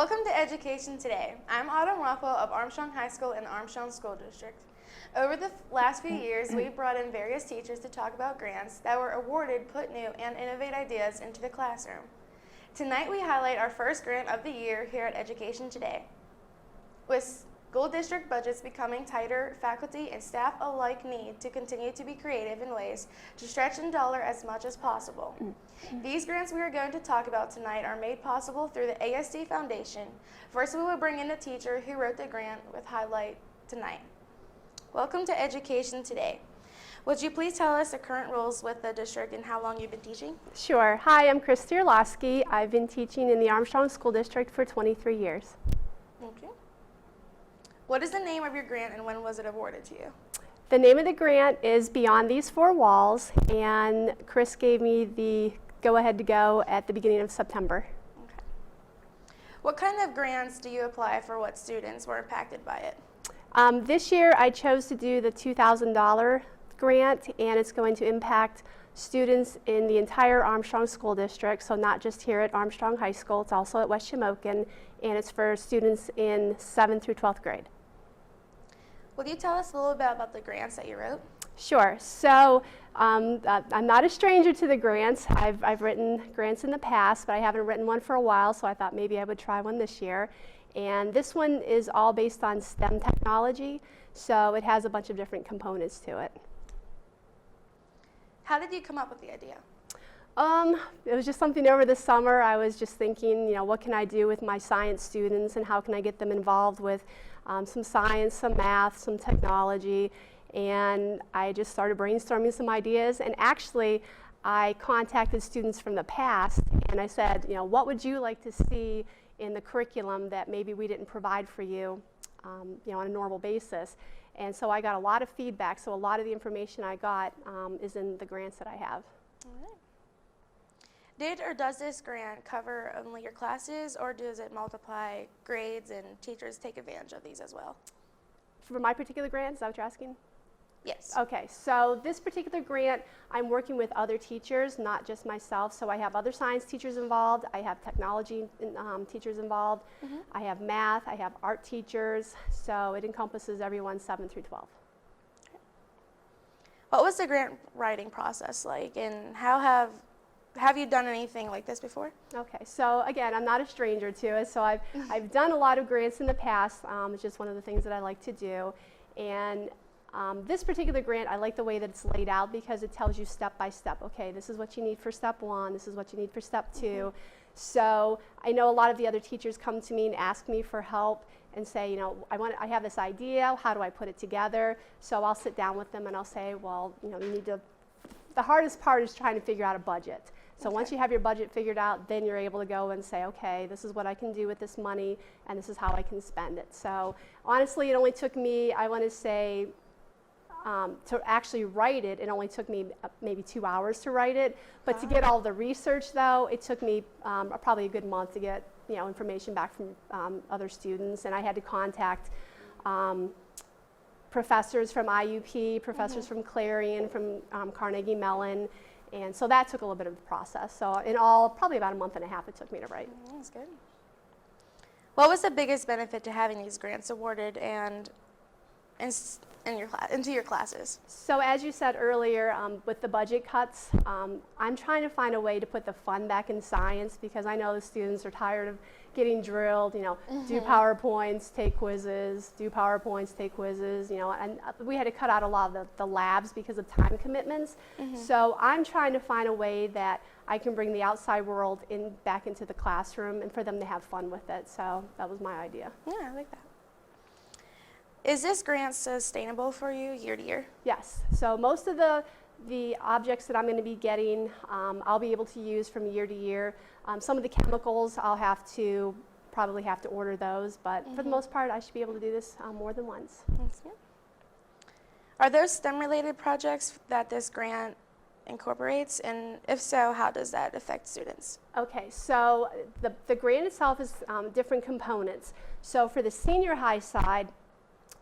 Welcome to Education Today. I'm Autumn Rothwell of Armstrong High School in the Armstrong School District. Over the last few years, we've brought in various teachers to talk about grants that were awarded, put new and innovative ideas into the classroom. Tonight we highlight our first grant of the year here at Education Today. With school district budgets becoming tighter, faculty and staff alike need to continue to be creative in ways to stretch and dollar as much as possible. These grants we are going to talk about tonight are made possible through the AHS-TV Foundation. First, we will bring in the teacher who wrote the grant with highlight tonight. Welcome to Education Today. Would you please tell us the current roles with the district and how long you've been teaching? Sure. Hi, I'm Christy Orlowski. I've been teaching in the Armstrong School District for 23 years. Thank you. What is the name of your grant and when was it awarded to you? The name of the grant is Beyond These Four Walls, and Chris gave me the go-ahead to go at the beginning of September. Okay. What kind of grants do you apply for what students were impacted by it? This year I chose to do the $2,000 grant, and it's going to impact students in the entire Armstrong School District, so not just here at Armstrong High School, it's also at West Shamokin, and it's for students in 7th through 12th grade. Will you tell us a little bit about the grants that you wrote? Sure. So I'm not a stranger to the grants. I've written grants in the past, but I haven't written one for a while, so I thought maybe I would try one this year. And this one is all based on STEM technology, so it has a bunch of different components to it. How did you come up with the idea? It was just something over the summer. I was just thinking, what can I do with my science students and how can I get them involved with some science, some math, some technology, and I just started brainstorming some ideas. And actually, I contacted students from the past and I said, what would you like to see in the curriculum that maybe we didn't provide for you, on a normal basis? And so I got a lot of feedback, so a lot of the information I got is in the grants that I have. All right. Did or does this grant cover only your classes, or does it multiply grades and teachers take advantage of these as well? For my particular grant, is that what you're asking? Yes. Okay, so this particular grant, I'm working with other teachers, not just myself. So I have other science teachers involved, I have technology teachers involved, I have math, I have art teachers, so it encompasses everyone 7 through 12. Okay. What was the grant writing process like, and how have you done anything like this before? Okay, so again, I'm not a stranger to it, so I've done a lot of grants in the past. It's just one of the things that I like to do. And this particular grant, I like the way that it's laid out because it tells you step by step. Okay, this is what you need for step 1, this is what you need for step 2. So I know a lot of the other teachers come to me and ask me for help and say, I have this idea, how do I put it together? So I'll sit down with them and I'll say, well, you need to, the hardest part is trying to figure out a budget. So once you have your budget figured out, then you're able to go and say, okay, this is what I can do with this money and this is how I can spend it. So honestly, it only took me, I want to say, to actually write it, it only took me maybe 2 hours to write it. But to get all the research, though, it took me probably a good month to get information back from other students. And I had to contact professors from IUP, professors from Clarion, from Carnegie Mellon. And so that took a little bit of the process. So in all, probably about a month and a half it took me to write. That's good. What was the biggest benefit to having these grants awarded and into your classes? So as you said earlier, with the budget cuts, I'm trying to find a way to put the fun back in science because I know the students are tired of getting drilled, do PowerPoints, take quizzes, do PowerPoints, take quizzes, and we had to cut out a lot of the labs because of time commitments. So I'm trying to find a way that I can bring the outside world back into the classroom and for them to have fun with it. So that was my idea. Yeah, I like that. Is this grant sustainable for you year to year? Yes. So most of the objects that I'm going to be getting, I'll be able to use from year to year. Some of the chemicals, probably have to order those, but for the most part, I should be able to do this more than once. That's good. Are there STEM-related projects that this grant incorporates, and if so, how does that affect students? Okay, so the grant itself is different components. So for the senior high side,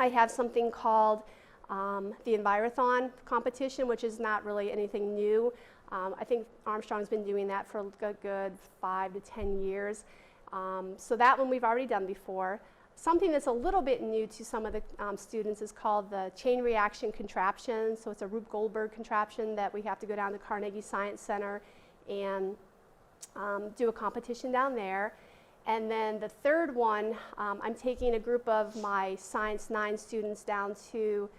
I have something called the Envirothon competition, which is not really anything new. I think Armstrong's been doing that for a good 5 to 10 years. So that one we've already done before. Something that's a little bit new to some of the students is called the chain reaction contraption. So it's a Rube Goldberg contraption that we have to go down to Carnegie Science Center and do a competition down there. And then the third one, I'm taking a group of my Science 9 students down to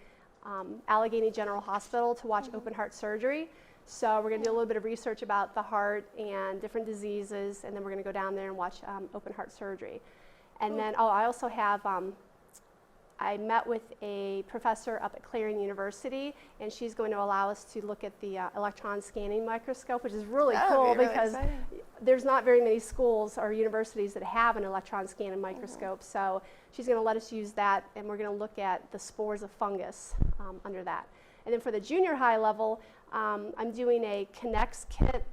Allegheny General Hospital to watch open heart surgery. So we're going to do a little bit of research about the heart and different diseases, and then we're going to go down there and watch open heart surgery. And then, I also have, I met with a professor up at Clarion University, and she's going to allow us to look at the electron scanning microscope, which is really cool because there's not very many schools or universities that have an electron scanning microscope. So she's going to let us use that, and we're going to look at the spores of fungus under that. And then for the junior high level, I'm doing a Connects kit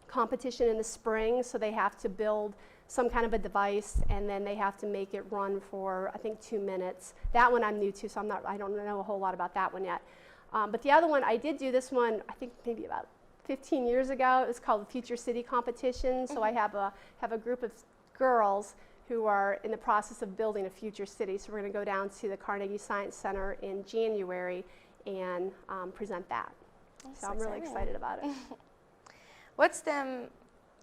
competition in the spring, so they have to build some kind of a device, and then they have to make it run for, I think, 2 minutes. That one I'm new to, so I don't know a whole lot about that one yet. But the other one, I did do this one, I think maybe about 15 years ago. It was called the Future City Competition. So I have a group of girls who are in the process of building a future city. So we're going to go down to the Carnegie Science Center in January and present that. That's so I'm really excited about it. What STEM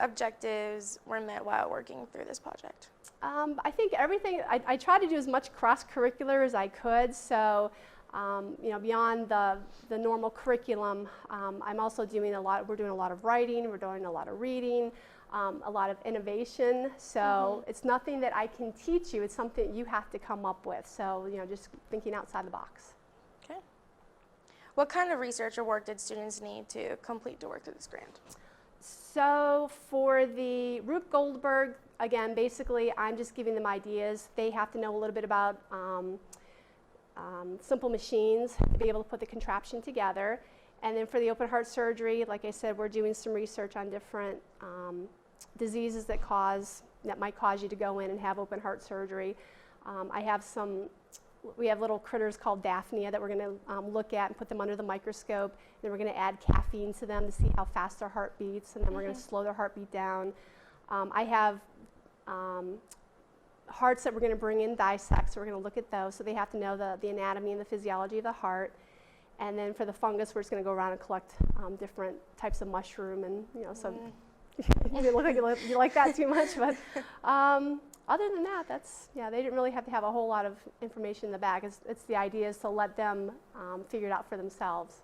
objectives were met while working through this project? I think everything, I tried to do as much cross-curricular as I could, so you know, beyond the normal curriculum, I'm also doing we're doing a lot of writing, we're doing a lot of reading, a lot of innovation, so it's nothing that I can teach you, it's something you have to come up with, so you know, just thinking outside the box. Okay. What kind of research or work did students need to complete to work through this grant? So for the Rube Goldberg, again, basically I'm just giving them ideas. They have to know a little bit about simple machines to be able to put the contraption together. And then for the open heart surgery, like I said, we're doing some research on different diseases that might cause you to go in and have open heart surgery. We have little critters called Daphnia that we're going to look at and put them under the microscope. Then we're going to add caffeine to them to see how fast their heart beats, and then we're going to slow their heartbeat down. I have hearts that we're going to bring in dissect, so we're going to look at those. So they have to know the anatomy and the physiology of the heart. And then for the fungus, we're just going to go around and collect different types of mushroom, and you know, so you didn't look like you like that too much, but. Other than that, they didn't really have to have a whole lot of information in the back. It's the idea is to let them figure it out for themselves.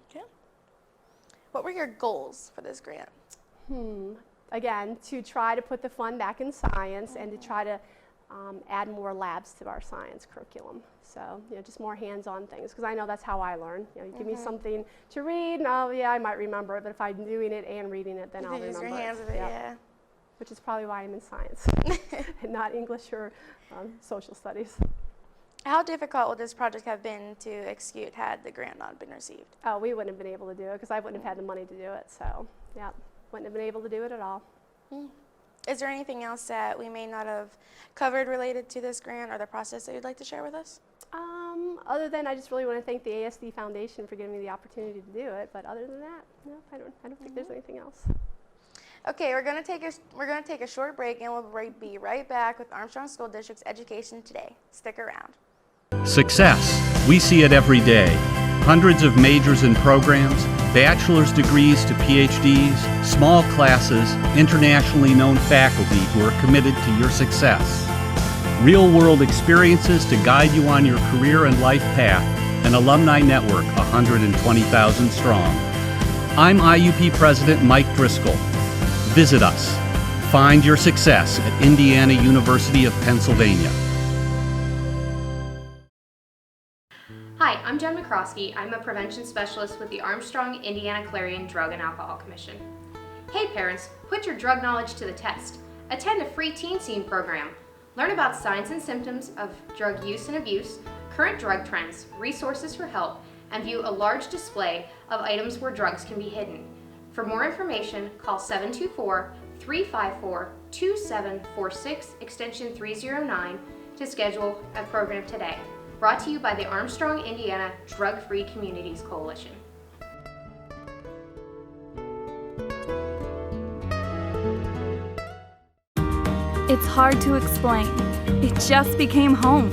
Okay. What were your goals for this grant? Again, to try to put the fun back in science and to try to add more labs to our science curriculum. So, you know, just more hands-on things, because I know that's how I learn. You know, you give me something to read, and I might remember it, but if I'm doing it and reading it, then I'll remember it. Use your hands with it, yeah. Which is probably why I'm in science and not English or social studies. How difficult would this project have been to execute had the grant not been received? Oh, we wouldn't have been able to do it because I wouldn't have had the money to do it. So, yeah, wouldn't have been able to do it at all. Is there anything else that we may not have covered related to this grant or the process that you'd like to share with us? Other than I just really want to thank the ASD Foundation for giving me the opportunity to do it. But other than that, no, I don't think there's anything else. Okay, we're going to take a short break, and we'll be right back with Armstrong School District's Education Today. Stick around. Success. We see it every day. Hundreds of majors and programs, bachelor's degrees to PhDs, small classes, internationally known faculty who are committed to your success. Real-world experiences to guide you on your career and life path. An alumni network 120,000 strong. I'm IUP President Mike Driscoll. Visit us. Find your success at Indiana University of Pennsylvania. Hi, I'm Jen McCroskey. I'm a prevention specialist with the Armstrong Indiana Clarion Drug and Alcohol Commission. Hey parents, put your drug knowledge to the test. Attend a free teen scene program. Learn about signs and symptoms of drug use and abuse, current drug trends, resources for help, and view a large display of items where drugs can be hidden. For more information, call 724-354-2746, extension 309 to schedule a program today. Brought to you by the Armstrong Indiana Drug-Free Communities Coalition. It's hard to explain. It just became home.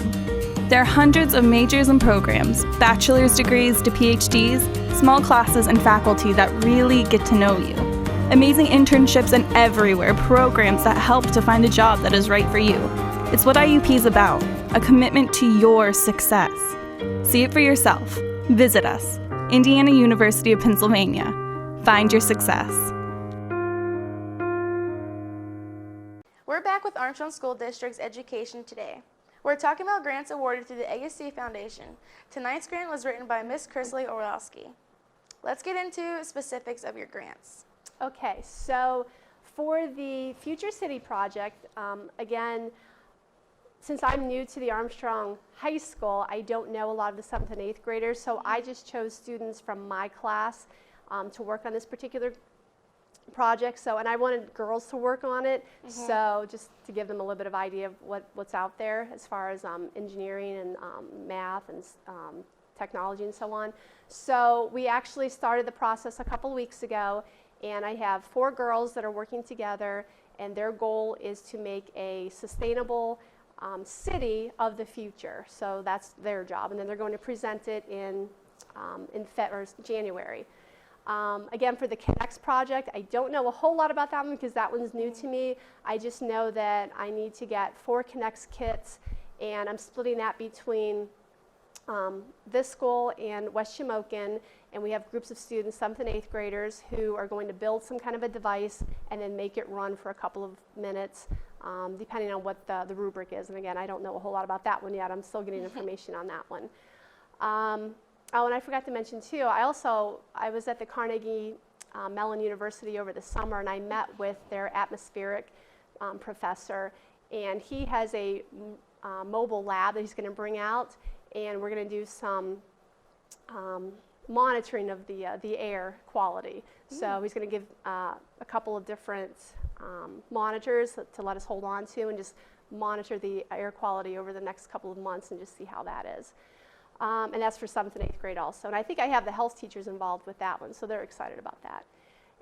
There are hundreds of majors and programs, bachelor's degrees to PhDs, small classes and faculty that really get to know you. Amazing internships and everywhere, programs that help to find a job that is right for you. It's what IUP is about, a commitment to your success. See it for yourself. Visit us, Indiana University of Pennsylvania. Find your success. We're back with Armstrong School District's Education Today. We're talking about grants awarded through the AHS-TV Foundation. Tonight's grant was written by Ms. Chrisley Orlowski. Let's get into specifics of your grants. Okay, so for the Future City project, again, since I'm new to the Armstrong High School, I don't know a lot of the 7th and 8th graders, so I just chose students from my class to work on this particular project. So, and I wanted girls to work on it, so just to give them a little bit of idea of what's out there as far as engineering and math and technology and so on. So we actually started the process a couple weeks ago, and I have 4 girls that are working together, and their goal is to make a sustainable city of the future. So that's their job, and then they're going to present it in January. Again, for the Connects project, I don't know a whole lot about that one because that one's new to me. I just know that I need to get 4 Connects kits, and I'm splitting that between this school and West Shamokin, and we have groups of students, 7th and 8th graders, who are going to build some kind of a device and then make it run for a couple of minutes, depending on what the rubric is. And again, I don't know a whole lot about that one yet. I'm still getting information on that one. Oh, and I forgot to mention too, I was at the Carnegie Mellon University over the summer, and I met with their atmospheric professor, and he has a mobile lab that he's going to bring out, and we're going to do some monitoring of the air quality. So he's going to give a couple of different monitors to let us hold on to and just monitor the air quality over the next couple of months and just see how that is. And that's for 7th and 8th grade also. And I think I have the health teachers involved with that one, so they're excited about that.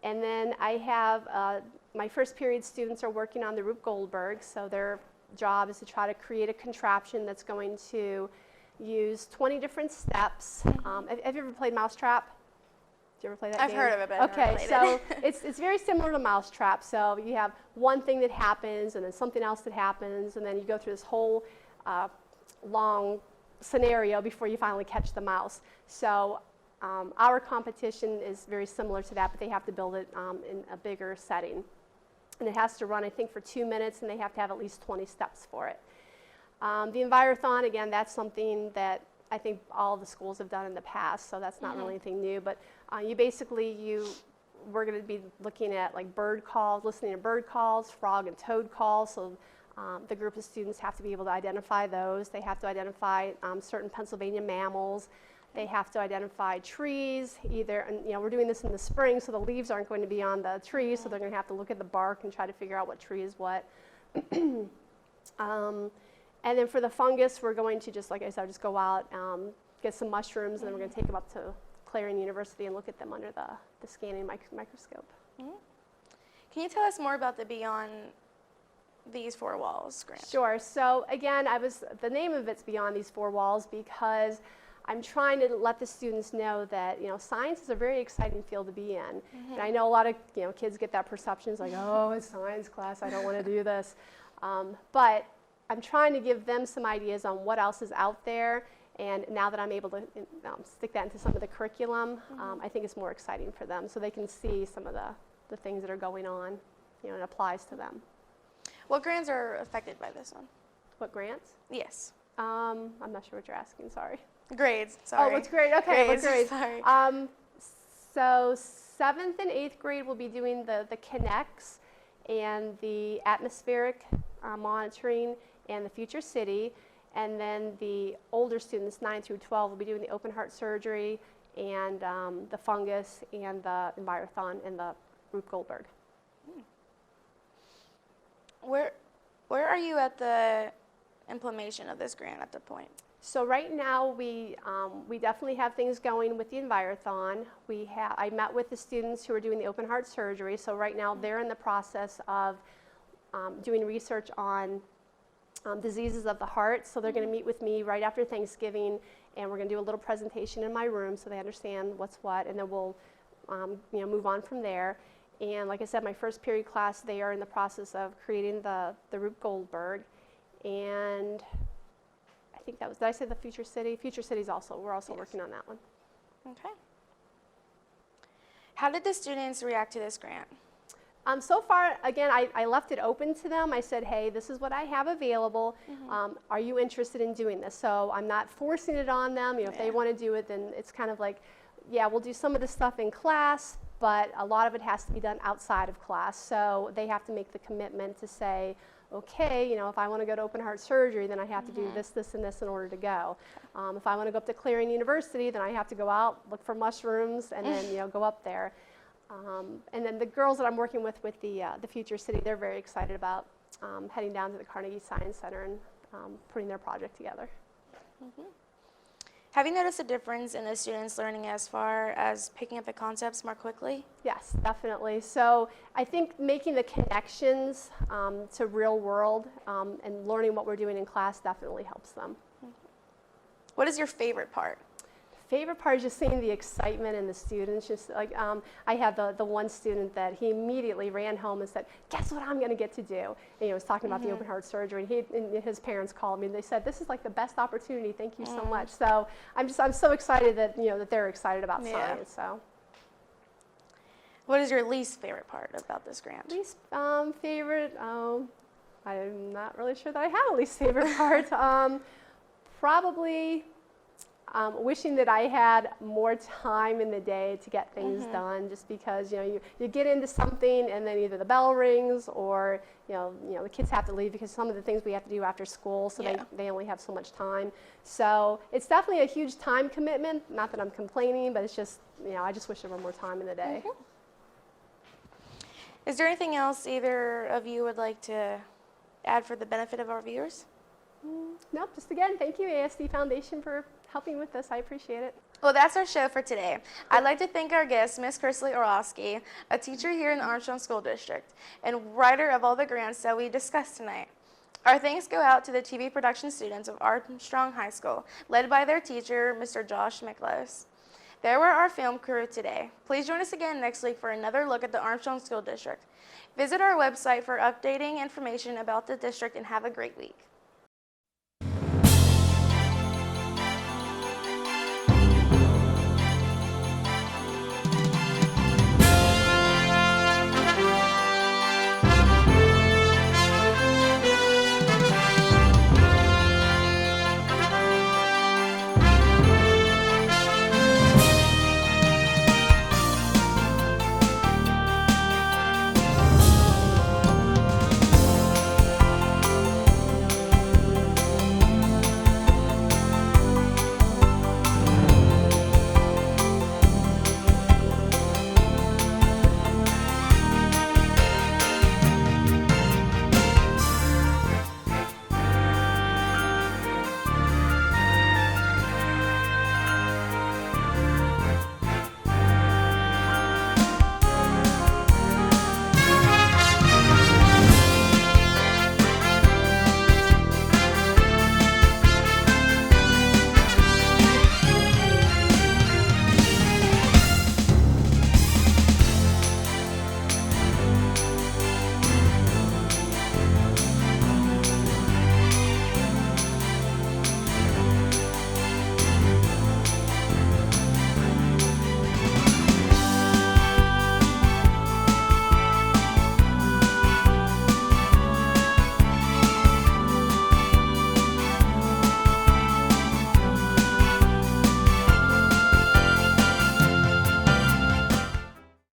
And then I have my first period students are working on the Rube Goldberg, so their job is to try to create a contraption that's going to use 20 different steps. Have you ever played Mousetrap? Did you ever play that game? I've heard of it, but I've never played so it. it's very similar to Mousetrap. So you have one thing that happens, and then something else that happens, and then you go through this whole long scenario before you finally catch the mouse. So our competition is very similar to that, but they have to build it in a bigger setting. And it has to run, I think, for 2 minutes, and they have to have at least 20 steps for it. The Envirothon, again, that's something that I think all the schools have done in the past, so that's not really anything new. But we're going to be looking at like bird calls, listening to bird calls, frog and toad calls. So the group of students have to be able to identify those. They have to identify certain Pennsylvania mammals. They have to identify trees, and we're doing this in the spring, so the leaves aren't going to be on the trees, so they're going to have to look at the bark and try to figure out what tree is what. And then for the fungus, we're going to just, like I said, just go out, get some mushrooms, and then we're going to take them up to Clarion University and look at them under the scanning microscope. Can you tell us more about the Beyond These Four Walls grant? Sure. So again, the name of it's Beyond These Four Walls because I'm trying to let the students know that science is a very exciting field to be in. And I know a lot of kids get that perception, it's like, oh, it's science class, I don't want to do this. But I'm trying to give them some ideas on what else is out there, and now that I'm able to stick that into some of the curriculum, I think it's more exciting for them, so they can see some of the things that are going on, and it applies to them. What grants are affected by this one? What grants? Yes. I'm not sure what you're asking, sorry. Grades, sorry. Oh, what's grade? Okay, grades, what grades? Sorry. So 7th and 8th grade will be doing the Connects and the atmospheric monitoring and the Future City, and then the older students, 9 through 12, will be doing the open heart surgery and the fungus and the Envirothon and the Rube Goldberg. Where are you at the implementation of this grant at the point? So right now we definitely have things going with the Envirothon. I met with the students who are doing the open heart surgery, so right now they're in the process of doing research on diseases of the heart. So they're going to meet with me right after Thanksgiving, and we're going to do a little presentation in my room so they understand what's what, and then we'll move on from there. And like I said, my first period class, they are in the process of creating the Rube Goldberg, and I think that was, did I say the Future City? Future City's also, we're also working on that one. Okay. How did the students react to this grant? So far, again, I left it open to them. I said, hey, this is what I have available. Are you interested in doing this? So I'm not forcing it on them. If they want to do it, then it's kind of like, yeah, we'll do some of the stuff in class, but a lot of it has to be done outside of class. So they have to make the commitment to say, okay, if I want to go to open heart surgery, then I have to do this, this, and this in order to go. If I want to go up to Clarion University, then I have to go out, look for mushrooms, and then go up there. And then the girls that I'm working with the Future City, they're very excited about heading down to the Carnegie Science Center and putting their project together. Have you noticed a difference in the students learning as far as picking up the concepts more quickly? Yes, definitely. So I think making the connections to real world and learning what we're doing in class definitely helps them. What is your favorite part? Favorite part is just seeing the excitement in the students. Just like I had the one student that he immediately ran home and said, "Guess what I'm going to get to do?" And he was talking about the open heart surgery. And his parents called me and they said, "This is like the best opportunity. Thank you so much." So I'm so excited that that they're excited about science. So. What is your least favorite part about this grant? Least favorite? I'm not really sure that I have a least favorite part. Probably. Wishing that I had more time in the day to get things done, just because you get into something and then either the bell rings or the kids have to leave because some of the things we have to do after school, so they only have so much time. So it's definitely a huge time commitment. Not that I'm complaining, but it's just I just wish there were more time in the day. Is there anything else either of you would like to add for the benefit of our viewers? Nope, just again, thank you ASD Foundation for helping with this. I appreciate it. Well, that's our show for today. I'd like to thank our guest, Ms. Kersley Orlowski, a teacher here in the Armstrong School District and writer of all the grants that we discussed tonight. Our thanks go out to the TV production students of Armstrong High School, led by their teacher, Mr. Josh Miklos. There were our film crew today. Please join us again next week for another look at the Armstrong School District. Visit our website for updating information about the district and have a great week.